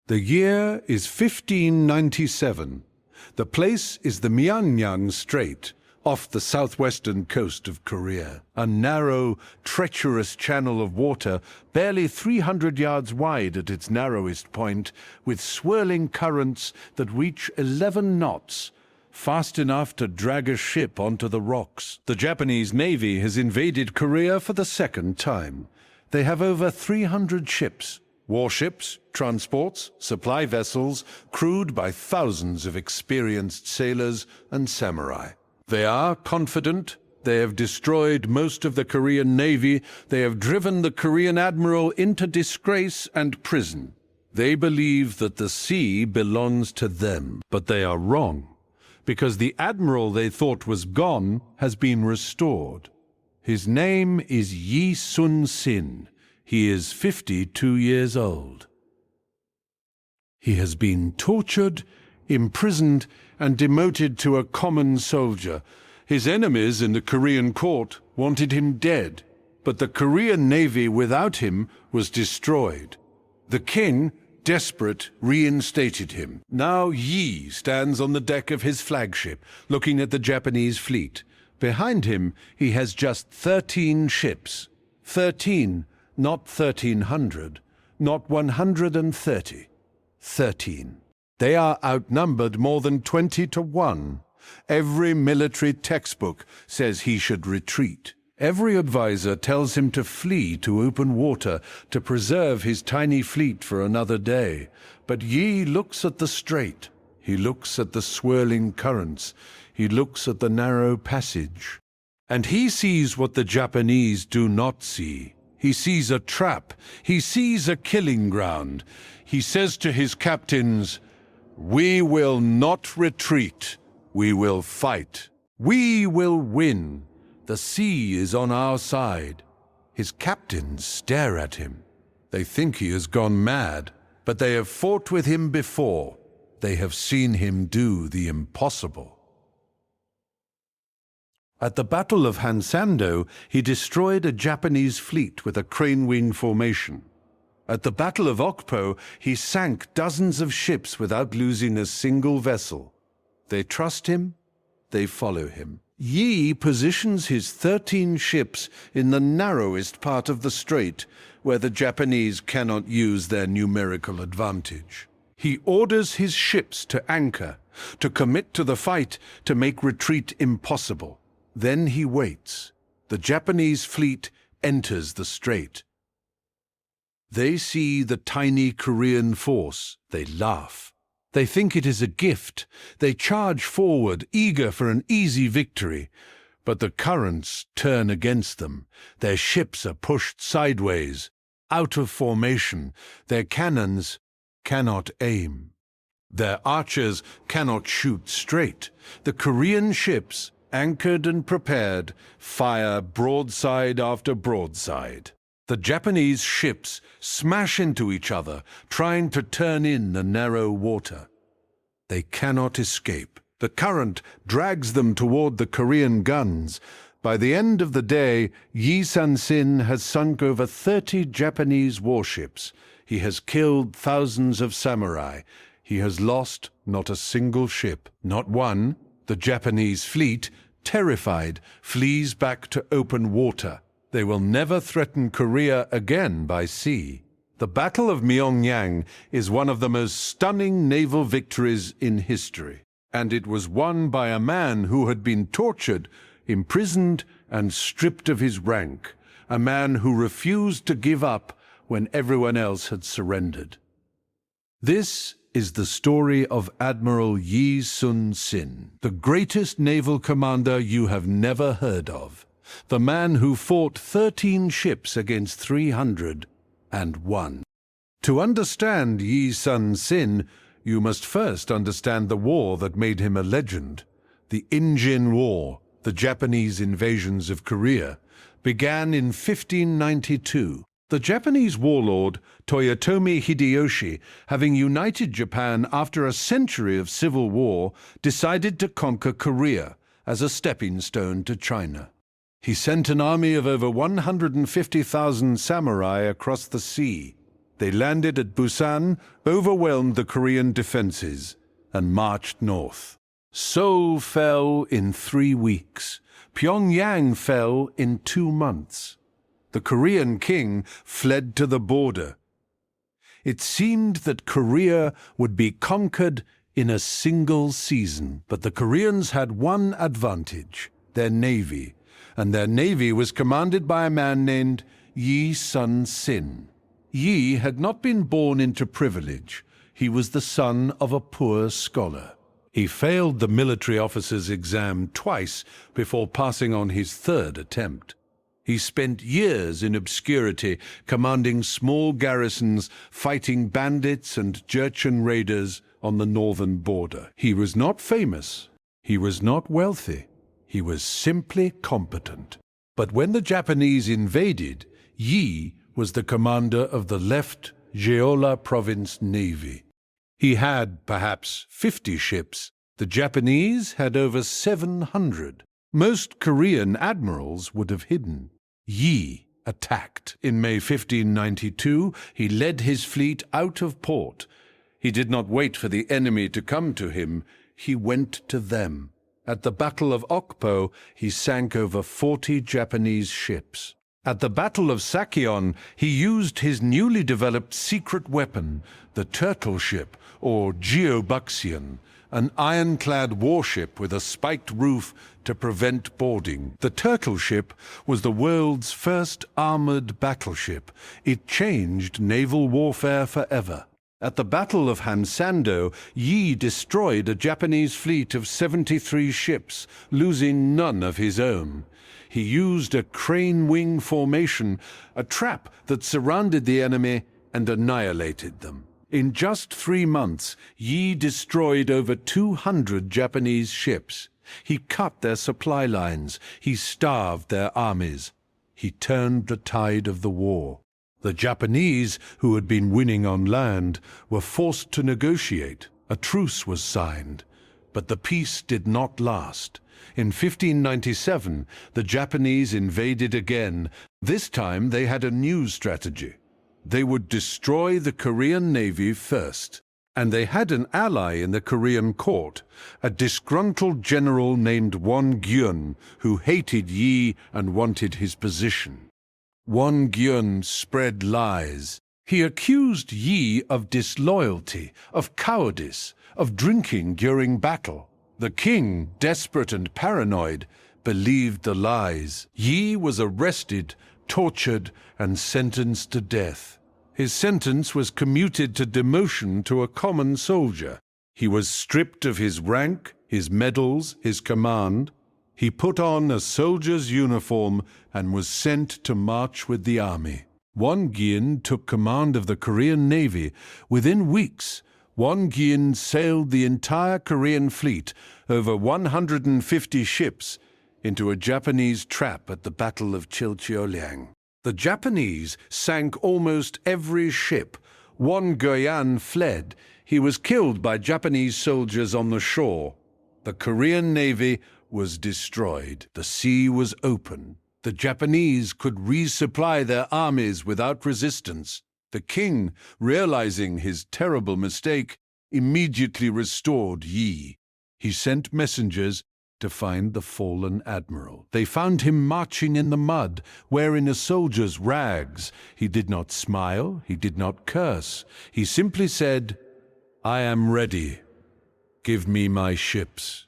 The year is 1597. The place is the Myeongnyang Strait, off the southwestern coast of Korea, a narrow, treacherous channel of water barely 300 yards wide at its narrowest point, with swirling currents that reach 11 knots, fast enough to drag a ship onto the rocks. The Japanese Navy has invaded Korea for the second time. They have over 300 ships, warships, transports, supply vessels, crewed by thousands of experienced sailors and samurai. They are confident. They have destroyed most of the Korean Navy. They have driven the Korean admiral into disgrace and prison. They believe that the sea belongs to them, but they are wrong, because the admiral they thought was gone has been restored. His name is Yi Sun-sin. He is 52 years old. He has been tortured, imprisoned, and demoted to a common soldier. His enemies in the Korean court wanted him dead, but the Korean Navy without him was destroyed. The king, desperate, reinstated him. Now Yi stands on the deck of his flagship, looking at the Japanese fleet. Behind him, he has just 13 ships. 13, not 1,300, not 130. 13. They are outnumbered more than 20 to 1. Every military textbook says he should retreat. Every advisor tells him to flee to open water, to preserve his tiny fleet for another day. But Yi looks at the strait. He looks at the swirling currents. He looks at the narrow passage. And he sees what the Japanese do not see. He sees a trap. He sees a killing ground. He says to his captains, "We will not retreat. We will fight. We will win. The sea is on our side." His captains stare at him. They think he has gone mad, but they have fought with him before. They have seen him do the impossible. At the Battle of Hansando, he destroyed a Japanese fleet with a crane-wing formation. At the Battle of Okpo, he sank dozens of ships without losing a single vessel. They trust him, they follow him. Yi positions his 13 ships in the narrowest part of the strait, where the Japanese cannot use their numerical advantage. He orders his ships to anchor, to commit to the fight, to make retreat impossible. Then he waits. The Japanese fleet enters the strait. They see the tiny Korean force. They laugh. They think it is a gift. They charge forward, eager for an easy victory. But the currents turn against them. Their ships are pushed sideways, out of formation. Their cannons cannot aim. Their archers cannot shoot straight. The Korean ships, anchored and prepared, fire broadside after broadside. The Japanese ships smash into each other, trying to turn in the narrow water. They cannot escape. The current drags them toward the Korean guns. By the end of the day, Yi Sun-sin has sunk over 30 Japanese warships. He has killed thousands of samurai. He has lost not a single ship, not one. The Japanese fleet, terrified, flees back to open water. They will never threaten Korea again by sea. The Battle of Myeongnyang is one of the most stunning naval victories in history, and it was won by a man who had been tortured, imprisoned, and stripped of his rank, a man who refused to give up when everyone else had surrendered. This is the story of Admiral Yi Sun-sin, the greatest naval commander you have never heard of, the man who fought 13 ships against 300 and won. To understand Yi Sun-sin, you must first understand the war that made him a legend. The Injin War, the Japanese invasions of Korea, began in 1592. The Japanese warlord Toyotomi Hideyoshi, having united Japan after a century of civil war, decided to conquer Korea as a stepping stone to China. He sent an army of over 150,000 samurai across the sea. They landed at Busan, overwhelmed the Korean defenses, and marched north. Seoul fell in 3 weeks. Pyongyang fell in 2 months. The Korean king fled to the border. It seemed that Korea would be conquered in a single season, but the Koreans had one advantage: their navy, and their navy was commanded by a man named Yi Sun-sin. Yi had not been born into privilege. He was the son of a poor scholar. He failed the military officer's exam twice before passing on his 3rd attempt. He spent years in obscurity, commanding small garrisons, fighting bandits and Jurchen raiders on the northern border. He was not famous. He was not wealthy. He was simply competent. But when the Japanese invaded, Yi was the commander of the left Jeolla province navy. He had perhaps 50 ships. The Japanese had over 700. Most Korean admirals would have hidden. Yi attacked. In May 1592, he led his fleet out of port. He did not wait for the enemy to come to him. He went to them. At the Battle of Okpo, he sank over 40 Japanese ships. At the Battle of Sakyeon, he used his newly developed secret weapon, the turtle ship, or geobuxion, an ironclad warship with a spiked roof to prevent boarding. The turtle ship was the world's first armored battleship. It changed naval warfare forever. At the Battle of Hansando, Yi destroyed a Japanese fleet of 73 ships, losing none of his own. He used a crane wing formation, a trap that surrounded the enemy and annihilated them. In just 3 months, Yi destroyed over 200 Japanese ships. He cut their supply lines. He starved their armies. He turned the tide of the war. The Japanese, who had been winning on land, were forced to negotiate. A truce was signed, but the peace did not last. In 1597, the Japanese invaded again. This time they had a new strategy. They would destroy the Korean navy first, and they had an ally in the Korean court, a disgruntled general named Won-gyun, who hated Yi and wanted his position. Won-gyun spread lies. He accused Yi of disloyalty, of cowardice, of drinking during battle. The king, desperate and paranoid, believed the lies. Yi was arrested, tortured, and sentenced to death. His sentence was commuted to demotion to a common soldier. He was stripped of his rank, his medals, his command. He put on a soldier's uniform and was sent to march with the army. Won-gyun took command of the Korean navy. Within weeks, Won-gyun sailed the entire Korean fleet, over 150 ships, into a Japanese trap at the Battle of Chilcheoliang. The Japanese sank almost every ship. Won-gyun fled. He was killed by Japanese soldiers on the shore. The Korean navy was destroyed. The sea was open. The Japanese could resupply their armies without resistance. The king, realizing his terrible mistake, immediately restored Yi. He sent messengers to find the fallen admiral. They found him marching in the mud, wearing a soldier's rags. He did not smile, he did not curse. He simply said, "I am ready. Give me my ships."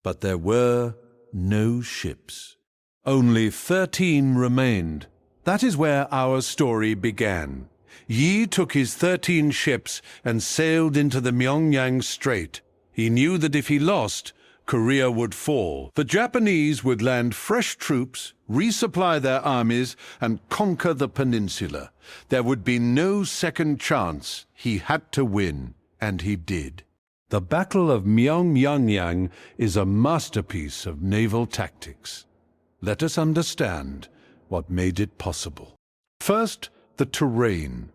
But there were no ships. Only 13 remained. That is where our story began. Yi took his 13 ships and sailed into the Myeongnyang Strait. He knew that if he lost, Korea would fall. The Japanese would land fresh troops, resupply their armies, and conquer the peninsula. There would be no second chance. He had to win, and he did. The Battle of Myeongnyang is a masterpiece of naval tactics. Let us understand what made it possible. First, the terrain.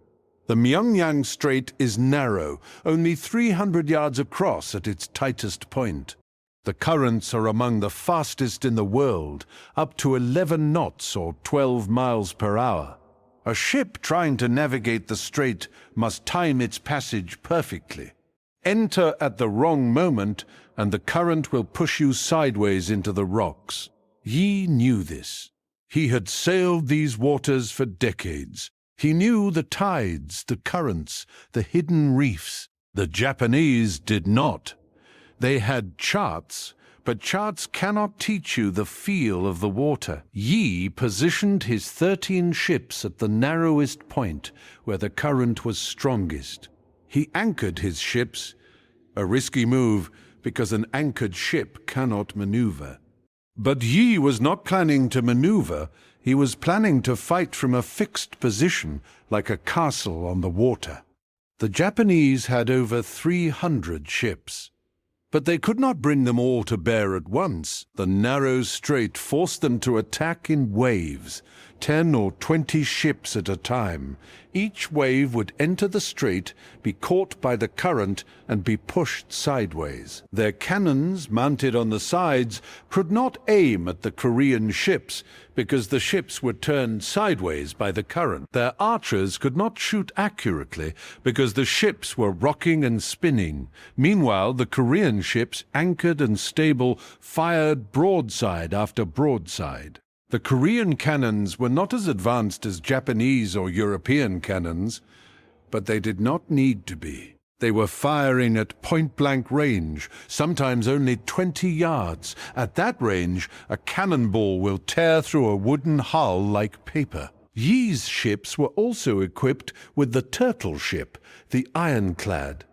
The Myeongnyang Strait is narrow, only 300 yards across at its tightest point. The currents are among the fastest in the world, up to 11 knots or 12 miles per hour. A ship trying to navigate the strait must time its passage perfectly. Enter at the wrong moment, and the current will push you sideways into the rocks. Yi knew this. He had sailed these waters for decades. He knew the tides, the currents, the hidden reefs. The Japanese did not. They had charts, but charts cannot teach you the feel of the water. Yi positioned his 13 ships at the narrowest point, where the current was strongest. He anchored his ships, a risky move because an anchored ship cannot maneuver. But Yi was not planning to maneuver. He was planning to fight from a fixed position, like a castle on the water. The Japanese had over 300 ships. But they could not bring them all to bear at once. The narrow strait forced them to attack in waves, 10 or 20 ships at a time. Each wave would enter the strait, be caught by the current, and be pushed sideways. Their cannons, mounted on the sides, could not aim at the Korean ships because the ships were turned sideways by the current. Their archers could not shoot accurately because the ships were rocking and spinning. Meanwhile, the Korean ships, anchored and stable, fired broadside after broadside. The Korean cannons were not as advanced as Japanese or European cannons, but they did not need to be. They were firing at point-blank range, sometimes only 20 yards. At that range, a cannonball will tear through a wooden hull like paper. Yi's ships were also equipped with the turtle ship, the ironclad.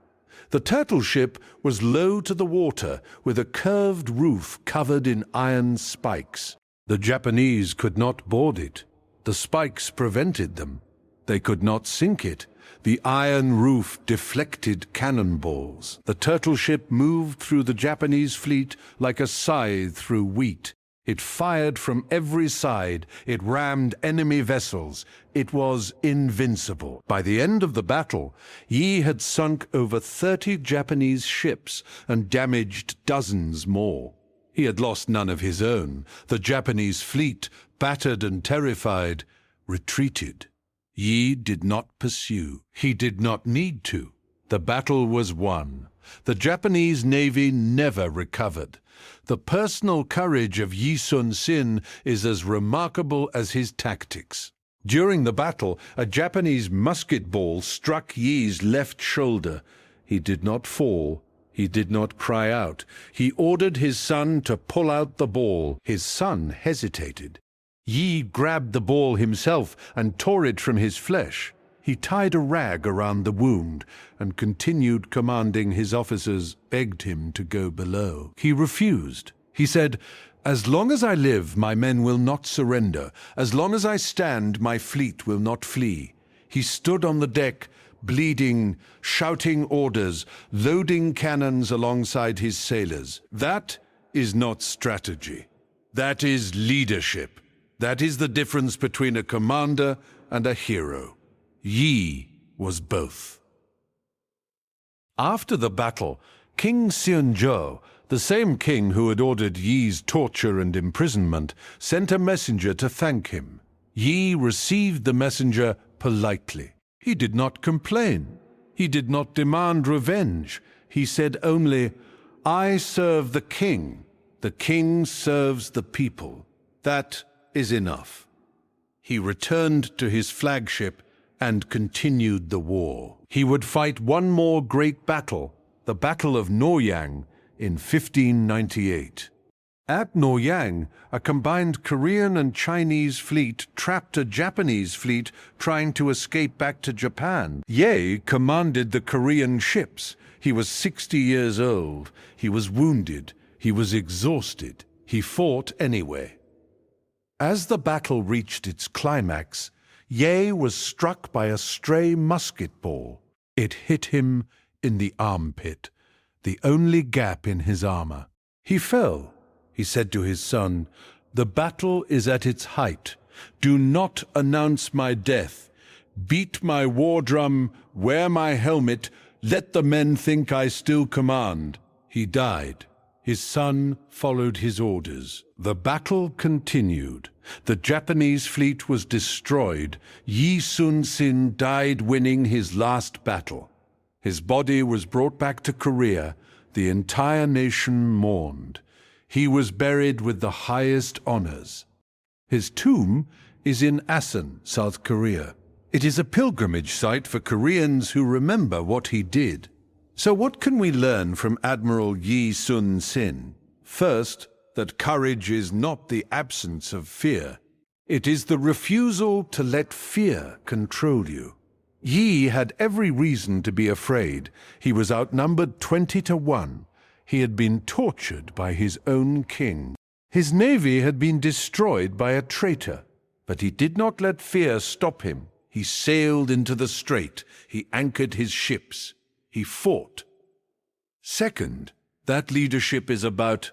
The turtle ship was low to the water, with a curved roof covered in iron spikes. The Japanese could not board it. The spikes prevented them. They could not sink it. The iron roof deflected cannonballs. The turtle ship moved through the Japanese fleet like a scythe through wheat. It fired from every side. It rammed enemy vessels. It was invincible. By the end of the battle, Yi had sunk over 30 Japanese ships and damaged dozens more. He had lost none of his own. The Japanese fleet, battered and terrified, retreated. Yi did not pursue. He did not need to. The battle was won. The Japanese navy never recovered. The personal courage of Yi Sun-sin is as remarkable as his tactics. During the battle, a Japanese musket ball struck Yi's left shoulder. He did not fall. He did not cry out. He ordered his son to pull out the ball. His son hesitated. Yi grabbed the ball himself and tore it from his flesh. He tied a rag around the wound and continued commanding his officers, begged him to go below. He refused. He said, "As long as I live, my men will not surrender. As long as I stand, my fleet will not flee." He stood on the deck, bleeding, shouting orders, loading cannons alongside his sailors. That is not strategy. That is leadership. That is the difference between a commander and a hero. Yi was both. After the battle, King Seonjo, the same king who had ordered Yi's torture and imprisonment, sent a messenger to thank him. Yi received the messenger politely. He did not complain. He did not demand revenge. He said only, "I serve the king. The king serves the people. That is enough." He returned to his flagship and continued the war. He would fight one more great battle, the Battle of Myeongnyang, in 1598. At Myeongnyang, a combined Korean and Chinese fleet trapped a Japanese fleet trying to escape back to Japan. Yi commanded the Korean ships. He was 60 years old. He was wounded. He was exhausted. He fought anyway. As the battle reached its climax, Yi was struck by a stray musket ball. It hit him in the armpit, the only gap in his armor. He fell. He said to his son, "The battle is at its height. Do not announce my death. Beat my war drum, wear my helmet, let the men think I still command." He died. His son followed his orders. The battle continued. The Japanese fleet was destroyed. Yi Sun-sin died winning his last battle. His body was brought back to Korea. The entire nation mourned. He was buried with the highest honors. His tomb is in Asan, South Korea. It is a pilgrimage site for Koreans who remember what he did. So what can we learn from Admiral Yi Sun-sin? First, that courage is not the absence of fear. It is the refusal to let fear control you. Yi had every reason to be afraid. He was outnumbered 20-1. He had been tortured by his own king. His navy had been destroyed by a traitor. But he did not let fear stop him. He sailed into the strait. He anchored his ships. He fought. Second, that leadership is about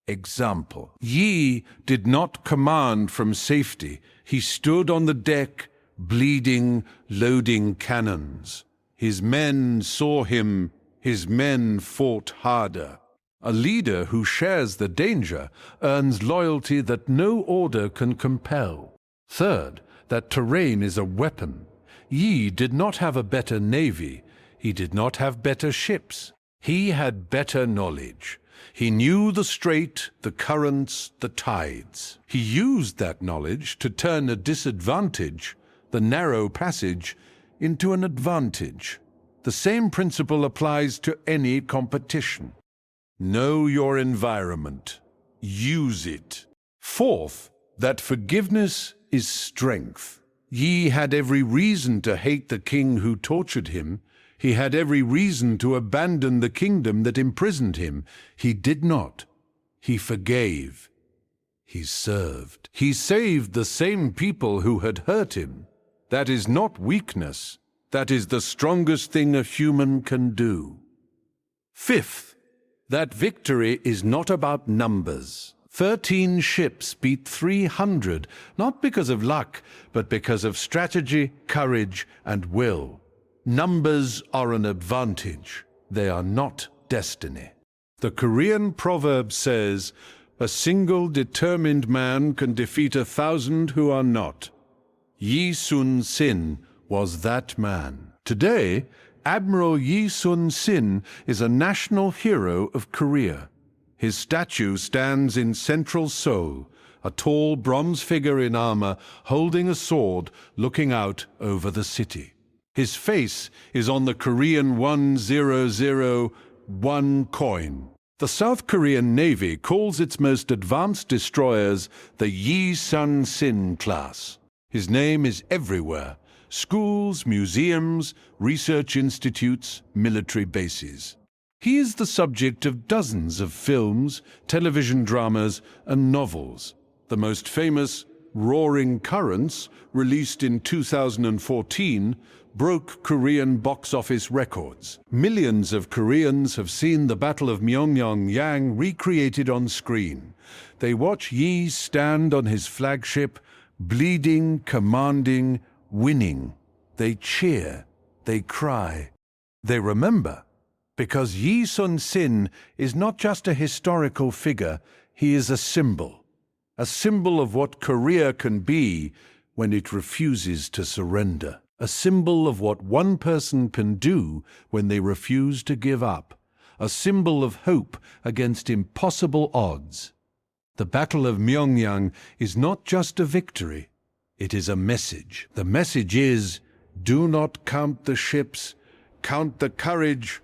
example. Yi did not command from safety. He stood on the deck, bleeding, loading cannons. His men saw him. His men fought harder. A leader who shares the danger earns loyalty that no order can compel. Third, that terrain is a weapon. Yi did not have a better navy. He did not have better ships. He had better knowledge. He knew the strait, the currents, the tides. He used that knowledge to turn a disadvantage, the narrow passage, into an advantage. The same principle applies to any competition. Know your environment. Use it. Fourth, that forgiveness is strength. Yi had every reason to hate the king who tortured him. He had every reason to abandon the kingdom that imprisoned him. He did not. He forgave. He served. He saved the same people who had hurt him. That is not weakness. That is the strongest thing a human can do. Fifth, that victory is not about numbers. 13 ships beat 300, not because of luck, but because of strategy, courage, and will. Numbers are an advantage. They are not destiny. The Korean proverb says, "A single determined man can defeat 1,000 who are not." Yi Sun-sin was that man. Today, Admiral Yi Sun-sin is a national hero of Korea. His statue stands in central Seoul, a tall bronze figure in armor holding a sword looking out over the city. His face is on the Korean 1001 coin. The South Korean Navy calls its most advanced destroyers the Yi Sun-sin class. His name is everywhere: schools, museums, research institutes, military bases. He is the subject of dozens of films, television dramas, and novels. The most famous, Roaring Currents, released in 2014, broke Korean box office records. Millions of Koreans have seen the Battle of Myeongnyang recreated on screen. They watch Yi stand on his flagship, bleeding, commanding, winning. They cheer, they cry, they remember. Because Yi Sun-sin is not just a historical figure, he is a symbol of what Korea can be when it refuses to surrender. A symbol of what one person can do when they refuse to give up. A symbol of hope against impossible odds. The Battle of Myeongnyang is not just a victory, it is a message. The message is, do not count the ships, count the courage,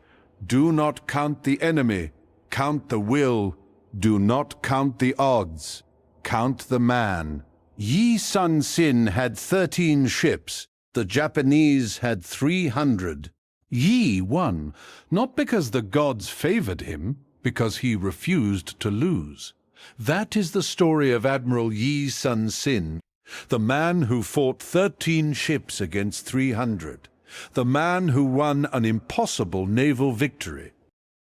do not count the enemy, count the will, do not count the odds, count the man. Yi Sun-sin had 13 ships. The Japanese had 300. Yi won, not because the gods favored him, because he refused to lose. That is the story of Admiral Yi Sun-sin, the man who fought 13 ships against 300, the man who won an impossible naval victory.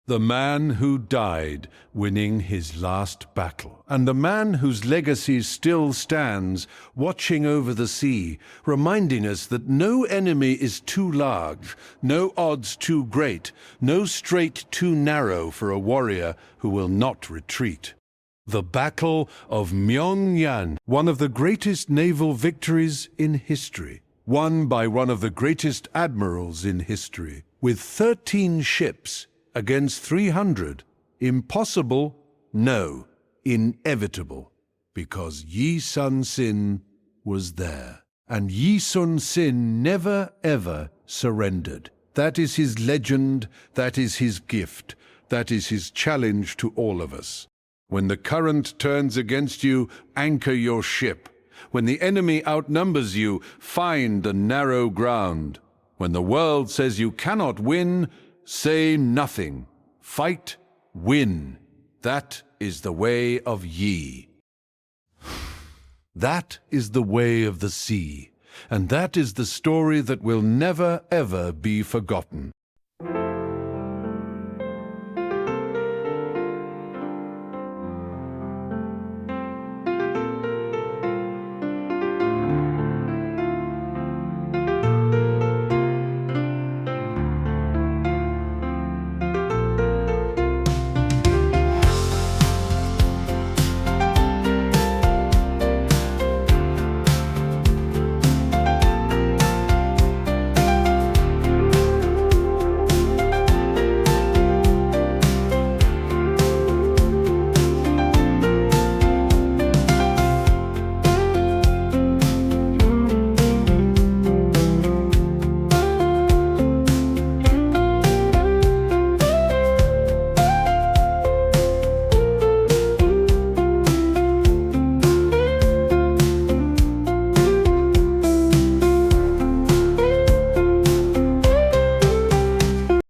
The man who died winning his last battle, and the man whose legacy still stands, watching over the sea, reminding us that no enemy is too large, no odds too great, no strait too narrow for a warrior who will not retreat. The Battle of Myeongnyang, one of the greatest naval victories in history, won by one of the greatest admirals in history, with 13 ships against 300. Impossible? No. Inevitable. Because Yi Sun-sin was there. And Yi Sun-sin never ever surrendered. That is his legend, that is his gift, that is his challenge to all of us. When the current turns against you, anchor your ship. When the enemy outnumbers you, find the narrow ground. When the world says you cannot win, say nothing. Fight, win. That is the way of Yi. That is the way of the sea. And that is the story that will never ever be forgotten.